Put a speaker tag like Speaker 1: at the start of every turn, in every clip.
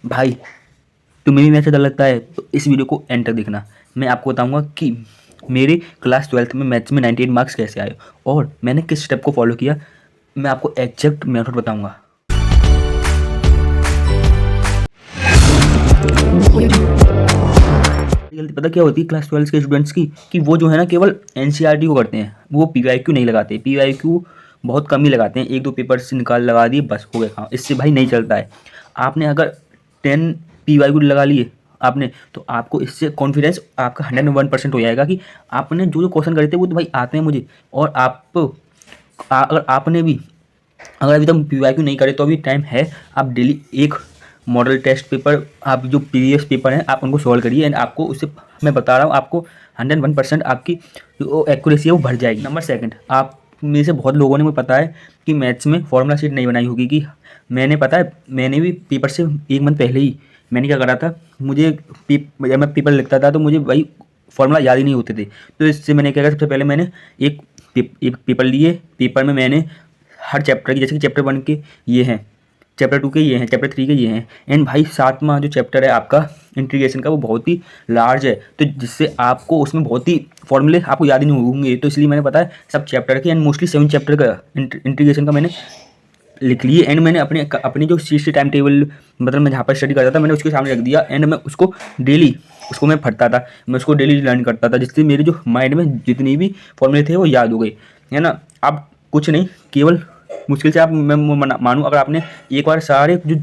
Speaker 1: भाई तुम्हें भी मैथ अच्छा लगता है तो इस वीडियो को एंड तक देखना। मैं आपको बताऊंगा कि मेरे क्लास 12th में मैथ्स में 98 मार्क्स कैसे आए और मैंने किस स्टेप को फॉलो किया। मैं आपको एग्जैक्ट मेथड बताऊंगा। गलती पता क्या होती है क्लास 12 के स्टूडेंट्स की कि वो जो है ना केवल एनसीईआरटी को करते हैं, वो पीवाईक्यू नहीं लगाते। पीवाईक्यू बहुत कम ही लगाते हैं, एक दो पेपर से निकाल लगा दिए बस हो गया काम। इससे भाई नहीं चलता है। आपने अगर 10 पीवाईक्यू लगा लिए आपने, तो आपको इससे कॉन्फिडेंस आपका 101% हो जाएगा कि आपने जो जो क्वेश्चन करे थे वो तो भाई आते हैं मुझे। और अगर आपने भी अगर अभी तक पीवाईक्यू नहीं करे तो अभी टाइम है। आप डेली एक मॉडल टेस्ट पेपर, आप जो प्रीवियस पेपर हैं आप उनको सॉल्व करिए एंड आपको उससे मैं बता रहा हूँ आपको 101% आपकी जो एक्यूरेसी है वो बढ़ जाएगी। नंबर सेकंड, आप में से बहुत लोगों ने मुझे पता है कि मैथ्स में फॉर्मूला शीट नहीं बनाई होगी। कि मैंने पता है मैंने भी पेपर से एक मंथ पहले ही मैंने क्या करा था, मुझे जब मैं पेपर लिखता था तो मुझे वही फॉर्मूला याद ही नहीं होते थे। तो इससे मैंने क्या करा, सबसे पहले मैंने एक पेपर लिए। पेपर में मैंने हर चैप्टर की, जैसे कि चैप्टर 1 के ये हैं, चैप्टर 2 के ये हैं, चैप्टर 3 के ये हैं एंड भाई 7वां जो चैप्टर है आपका इंटीग्रेशन का वो बहुत ही लार्ज है, तो जिससे आपको उसमें बहुत ही फॉर्मूले आपको याद ही नहीं होंगे। तो इसलिए मैंने पता है सब चैप्टर के एंड मोस्टली 7 चैप्टर का इंटीग्रेशन का मैंने लिख लिए एंड मैंने अपनी जो सी टाइम टेबल, मतलब मैं जहाँ पर स्टडी करता था मैंने उसके सामने रख दिया एंड मैं उसको डेली उसको मैं पढ़ता था, मैं उसको डेली लर्न करता था, जिससे मेरे जो माइंड में जितनी भी फॉर्मूले थे वो याद हो गए, है ना। अब कुछ नहीं, केवल मुश्किल से आप मैं मानूँ अगर आपने एक बार सारे जो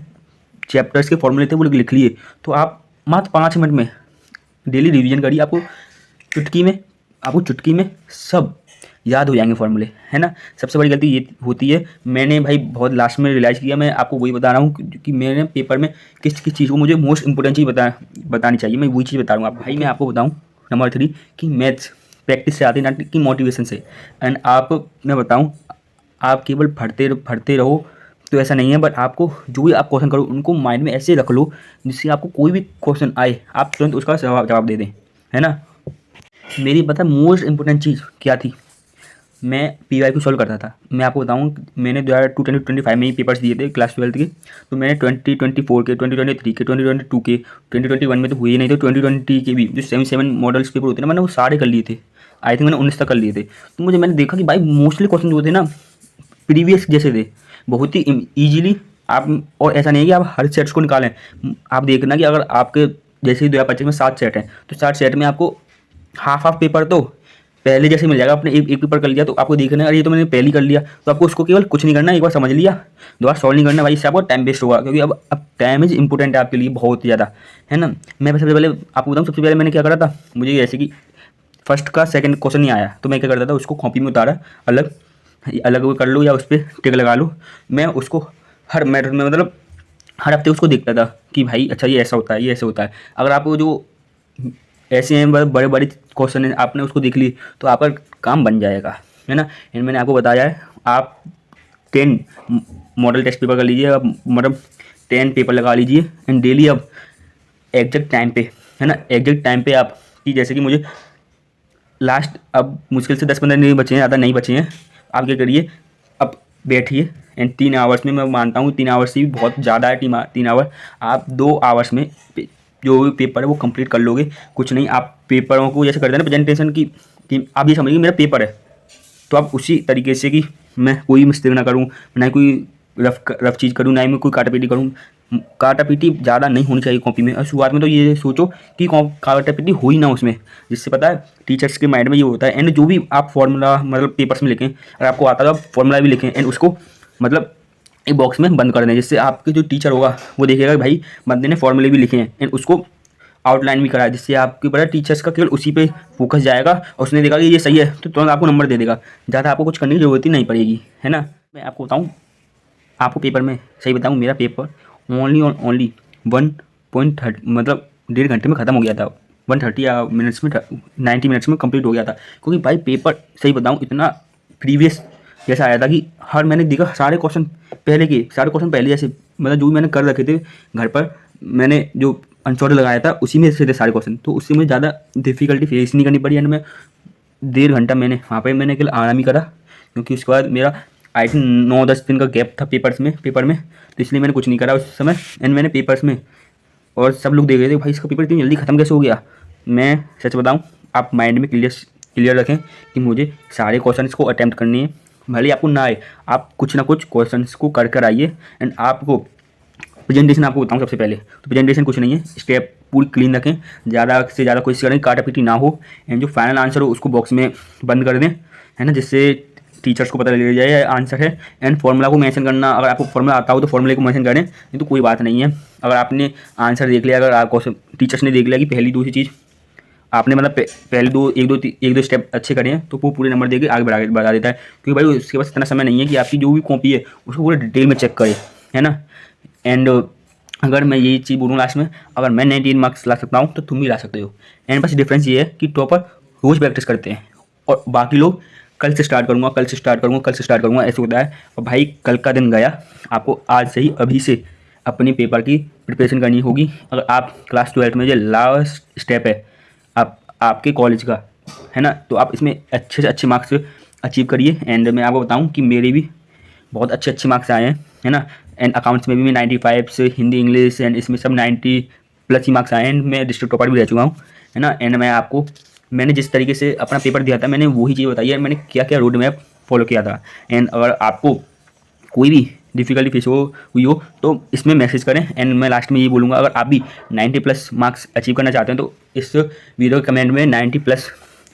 Speaker 1: चैप्टर्स के फॉर्मूले थे वो लिख लिए तो आप मात्र 5 मिनट में डेली रिवीजन करिए, चुटकी में आपको चुटकी में सब याद हो जाएंगे फॉर्मूले, है ना। सबसे बड़ी गलती ये होती है, मैंने भाई बहुत लास्ट में रियलाइज़ किया। मैं आपको वही बता रहा हूँ कि मेरे पेपर में किस किस चीज़ को मुझे मोस्ट इंपॉर्टेंट चीज़ बतानी चाहिए, मैं वही चीज़ बता रहा हूँ आपको। भाई मैं आपको बताऊँ नंबर 3 कि मैथ्स प्रैक्टिस से आती है ना कि मोटिवेशन से। एंड मैं बताऊँ आप केवल पढ़ते रहो तो ऐसा नहीं है, बट आपको जो भी आप क्वेश्चन करो उनको माइंड में ऐसे रख लो जिससे आपको कोई भी क्वेश्चन आए आप तुरंत उसका जवाब दे दें, है ना। मेरी पता मोस्ट इंपॉर्टेंट चीज़ क्या थी, मैं पीवाईक्यू सॉल्व करता था। मैं आपको बताऊँ मैंने 2025 में ही पेपर्स दिए थे क्लास 12 के, तो मैंने 2024 के, 2023 के, 2022 के, 2021 में तो हुए ही नहीं थे, 2020 के भी जो 7 मॉडल्स पेपर होते हैं ना मैंने वो सारे कर लिए थे। आई थिंक मैंने 19 तक कर लिए थे। तो मैंने देखा कि भाई मोस्टली क्वेश्चन जो थे ना प्रीवियस जैसे थे, बहुत ही ईजिली आप। और ऐसा नहीं है कि आप हर सेट्स को निकालें। आप देखना कि अगर आपके जैसे 2025 में 7 सेट हैं तो 7 सेट में आपको हाफ पेपर तो पहले जैसे मिल जाएगा। आपने एक पेपर कर लिया तो आपको देखना है अरे ये तो मैंने पहले ही कर लिया, तो आपको उसको केवल कुछ नहीं करना, एक बार समझ लिया दोबारा सॉल्व नहीं करना भाई, इससे आपको टाइम वेस्ट होगा। क्योंकि अब टाइम इज इंपॉर्टेंट है आपके लिए बहुत ज़्यादा, है ना। मैं सबसे पहले आपको बताऊँ, सबसे पहले मैंने क्या करा था, मुझे जैसे कि फर्स्ट का सेकंड क्वेश्चन नहीं आया तो मैं क्या करता था, उसको कॉपी में उतारा, अलग अलग वो कर लो या उस पर टिक लगा लो। मैं उसको हर मैटर में मतलब हर हफ्ते उसको देखता था कि भाई अच्छा ये ऐसा होता है, ये ऐसे होता है। अगर आप वो जो ऐसे हैं बड़े बड़े क्वेश्चन हैं आपने उसको देख ली तो आपका काम बन जाएगा, है ना। एंड मैंने आपको बताया है आप 10 मॉडल टेस्ट पेपर कर लीजिए, आप मतलब 10 पेपर लगा लीजिए एंड डेली अब एग्जैक्ट टाइम पे, है ना, एग्जैक्ट टाइम पे आप कि जैसे कि मुझे लास्ट अब मुश्किल से 10-15 नहीं बचे हैं, ज़्यादा नहीं बचे हैं। आप क्या करिए, अब बैठिए एंड 3 आवर्स में, मैं मानता हूँ 3 आवर्स से भी बहुत ज़्यादा है 3 आवर, आप 2 आवर्स में जो भी पेपर है वो कंप्लीट कर लोगे। कुछ नहीं, आप पेपरों को जैसे करते हैं ना प्रेजेंटेशन की, कि आप ये समझिए मेरा पेपर है तो आप उसी तरीके से कि मैं कोई मिस्टेक ना करूँ, ना कोई रफ चीज़ करूँ, ना ही मैं कोई काटापीटी करूँ। काटापीटी ज़्यादा नहीं होनी चाहिए कॉपी में। और शुरुआत में तो ये सोचो कि काटापीटी हो ही ना उसमें, जिससे पता है टीचर्स के माइंड में ये होता है। एंड जो भी आप फॉर्मूला मतलब पेपर्स में लिखें, अगर आपको आता है तो आप फॉर्मूला भी लिखें एंड उसको मतलब एक बॉक्स में बंद कर दें, जिससे आपके जो टीचर होगा वो देखेगा कि भाई बंदे ने फॉर्मूले भी लिखे हैं एंड उसको आउटलाइन भी करा है, जिससे आपके पता टीचर्स का केवल उसी पे फोकस जाएगा और उसने देखा कि ये सही है तो तुरंत आपको नंबर दे देगा, ज़्यादा आपको कुछ करने की जरूरत ही नहीं पड़ेगी, है ना। मैं आपको बताऊँ, आपको पेपर में सही बताऊँ, मेरा पेपर ओनली 1.30 मतलब 1.5 घंटे में ख़त्म हो गया था। 130 मिनट्स में 90 मिनट्स में कंप्लीट हो गया था। क्योंकि भाई पेपर सही बताऊँ इतना प्रीवियस जैसा आया था कि हर मैंने देखा सारे क्वेश्चन पहले जैसे मतलब जो भी मैंने कर रखे थे घर पर, मैंने जो आंसर लगाया था उसी में से थे सारे क्वेश्चन, तो उससे मुझे ज़्यादा डिफिकल्टी फेस नहीं करनी पड़ी। एंड मैं 1.5 घंटा मैंने वहाँ पे मैंने केवल आराम ही करा, क्योंकि उसके बाद मेरा आई थिंक 9-10 दिन का गैप था पेपर में, तो इसलिए मैंने कुछ नहीं करा उस समय। एंड मैंने पेपर्स में और सब लोग देख रहे थे भाई इसका पेपर इतनी जल्दी ख़त्म कैसे हो गया। मैं सच बताऊँ, आप माइंड में क्लियर रखें कि मुझे सारे क्वेश्चंस को अटैम्प्ट करने हैं, भले आपको ना आए, आप कुछ ना कुछ क्वेश्चंस को कर कर आइए। एंड आपको प्रेजेंटेशन आपको बताऊँ सबसे पहले तो प्रेजेंटेशन कुछ नहीं है, स्टेप पूरी क्लीन रखें, ज़्यादा से ज़्यादा कोशिश करें काटा पीटी ना हो। एंड जो फाइनल आंसर हो उसको बॉक्स में बंद कर दें, है ना, जिससे टीचर्स को पता लग जाए आंसर है। एंड फॉर्मूला को मेंशन करना, अगर आपको फॉर्मूला आता हो तो फॉर्मूले को मेंशन करें, नहीं तो कोई बात नहीं है। अगर आपने आंसर देख लिया, अगर आपको टीचर्स ने देख लिया कि पहली दूसरी चीज़ आपने मतलब पहले एक दो स्टेप अच्छे करें तो वो पूरे नंबर देके आगे बढ़ा देता है, क्योंकि भाई उसके पास इतना समय नहीं है कि आपकी जो भी कॉपी है उसको पूरे डिटेल में चेक करे, है ना। एंड अगर मैं यही चीज़ बोलूँ लास्ट में, अगर मैं 19 मार्क्स ला सकता हूँ तो तुम भी ला सकते हो। एंड बस डिफरेंस ये है कि टॉपर रोज़ प्रैक्टिस करते हैं और बाकी लोग कल से स्टार्ट करूँगा, कल से स्टार्ट करूँगा, कल से स्टार्ट करूँगा, ऐसे होता है। और भाई कल का दिन गया, आपको आज से ही अभी से अपने पेपर की प्रिपरेशन करनी होगी। अगर आप क्लास 12 में जो लास्ट स्टेप है आपके कॉलेज का, है ना, तो आप इसमें अच्छे से अच्छे मार्क्स अचीव करिए। एंड मैं आपको बताऊं कि मेरे भी बहुत अच्छे मार्क्स आए हैं, है ना। एंड अकाउंट्स में भी मैं 95 से, हिंदी इंग्लिश एंड इसमें सब 90 प्लस ही मार्क्स आए हैं। मैं डिस्ट्रिक्ट टॉपर भी रह चुका हूँ, है ना। एंड मैंने जिस तरीके से अपना पेपर दिया था मैंने वही चीज़ बताई है, मैंने क्या क्या रोड मैप फॉलो किया था। एंड अगर आपको कोई भी डिफ़िकल्टी फेस हुई हो तो इसमें मैसेज करें। एंड मैं लास्ट में ये बोलूँगा, अगर आप भी 90 प्लस मार्क्स अचीव करना चाहते हैं तो इस वीडियो के कमेंट में 90 प्लस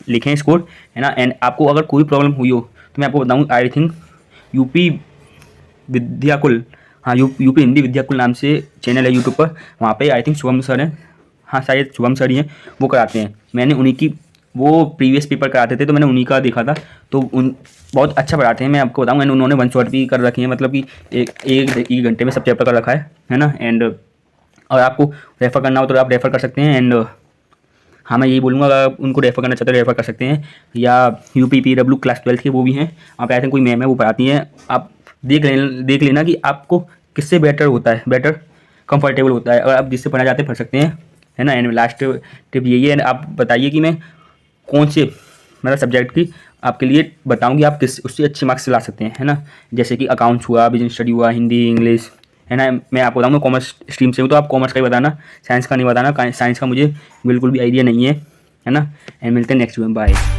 Speaker 1: लिखें स्कोर, है ना। एंड आपको अगर कोई प्रॉब्लम हुई हो तो मैं आपको बताऊँ, आई थिंक यूपी विद्याकुल, हाँ यूपी हिंदी विद्याकुल नाम से चैनल है यूट्यूब पर, वहाँ पे आई थिंक शुभम सर हैं, हाँ शायद शुभम सर ही हैं, वो कराते हैं। मैंने उन्हीं की, वो प्रीवियस पेपर कराते थे तो मैंने उन्हीं का देखा था, तो उन बहुत अच्छा पढ़ाते हैं। मैं आपको बताऊँ, एंड उन्होंने 1 शॉट भी कर रखी है, मतलब कि एक घंटे में सब चैप्टर कर रखा है ना। एंड अगर आपको रेफ़र करना हो तो आप रेफ़र कर सकते हैं। एंड हाँ, मैं यही बोलूँगा, अगर उनको रेफ़र करना चाहते हैं रेफ़र कर सकते हैं, या UPPW क्लास 12 के वो भी हैं, आप आई थिंक कोई मैम है वो पढ़ाती हैं। आप देख लेना कि आपको किससे बेटर होता है, बेटर कंफर्टेबल होता है। अगर आप जिससे पढ़ना चाहते हैं पढ़ सकते हैं, है ना। एंड लास्ट टिप यही है, आप बताइए कि मैं कौन से मतलब सब्जेक्ट की आपके लिए बताऊँ कि आप किस उससे अच्छे मार्क्स ला सकते हैं, है ना। जैसे कि अकाउंट्स हुआ, बिजनेस स्टडी हुआ, हिंदी इंग्लिश, है ना। मैं आपको बताऊँगा कॉमर्स स्ट्रीम से हूँ तो आप कॉमर्स का ही बताना, साइंस का नहीं बताना, साइंस का मुझे बिल्कुल भी आइडिया नहीं है ना। एंड मिलते हैं नेक्स्ट वीडियो में, बाय।